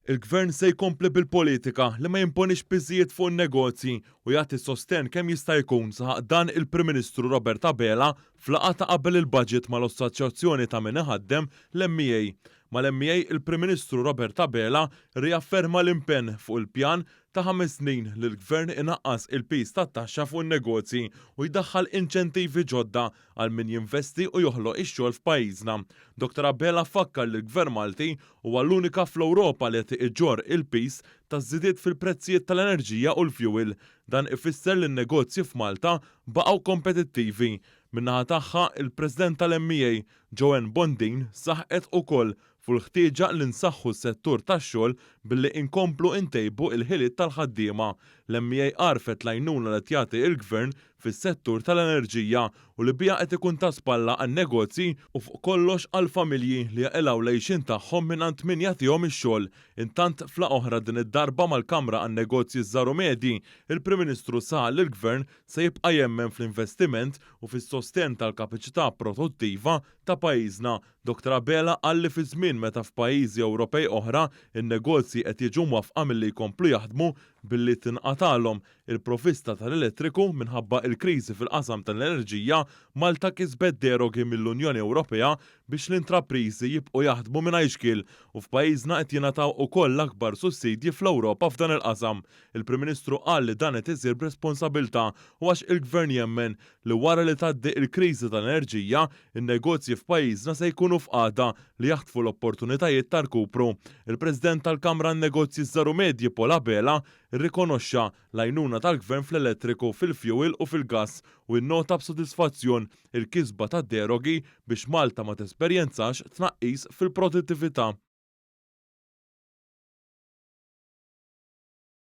Il-Gvern se jkompli bil-politika li ma jimponix piżijiet fuq in-negozji u jagħti sosten kemm jista' jkun saħaq dan il-Prim Ministru Robert Abela f'laqgħa ta' qabel il-budget mal-Assoċjazzjoni ta' min iħaddem l-MEA. Mal-MEA il-Prim Ministru Robert Abela riafferma l-impenn fuq il-pjan ta' 5 snin li l-Gvern inaqqas il-pis tat-taxxa fuq in-negozji u jdaħħal inċentivi ġodda għal min jinvesti u joħloq ix-xogħol f'pajjiżna. Dr. Abela fakkar li l-Gvern Malti huwa l-unika fl-Ewropa li qed iġġorr il-pis taż-żidiet fil-prezzijiet tal-enerġija u l-fjuwil. Dan ifisser li n-negozji f'Malta baqgħu kompetittivi. Min-naħa tagħha il-President tal-MEA Joanne Bondin saħqet ukoll fuq il-ħtieġa li nsaħħu s-settur tax-xogħol billi inkomplu ntejbu il-ħiliet tal-ħaddiema. L-MEA għarfet l-għajnuna li tjagħti il-Gvern fis-settur tal-enerġija u li biha qed ikun ta' spalla għan-negozji u fuq kollox għall-familji li jaqilgħu lejxin tagħhom mingħand min jagħtihom ix-xogħol. Intant fla oħra din id-darba mal-Kamra għan-Negozji żaru medji, il-Prim Ministru saq li l-Gvern se jibqa' jemmen fl-investiment u fis-sosten tal-kapaċità produttiva ta' pajjiżna. Dr. Abela qal li fi żmien meta f'pajjiżi Ewropej oħra in-negozji qed jiġu mwafqa milli jkomplu jaħdmu billi tinqatalhom il-provvista tal-elettriku minħabba il-kriżi fil-qasam tal-enerġija, Malta kisbet derogi mill-Unjoni Ewropea biex l-intrapriżi jibqgħu jaħdmu mingħajr xkil u f'pajjiżna qed jingħataw ukoll l-akbar sussidji fl-Ewropa f'dan il-qasam. Il-Prim Ministru qal li dan qed isir b'responsabilità u għax il-Gvern jemmen li wara li tgħaddi il-kriżi tal-enerġija, in-negozji f'pajjiżna se jkunu f'qagħda li jaħtfu l-opportunitajiet ta' rkupru. Il-President tal-Kamra n-Negozji żaru medji Paul Abela rrikonoxxa l-għajnuna tal-Gvern fl-elettriku, fil-fjuwil u fil-gass u nnota b'sodisfazzjon il-kisba tad-derogi biex Malta ma tesperjenzax tnaqqis fil-produttività.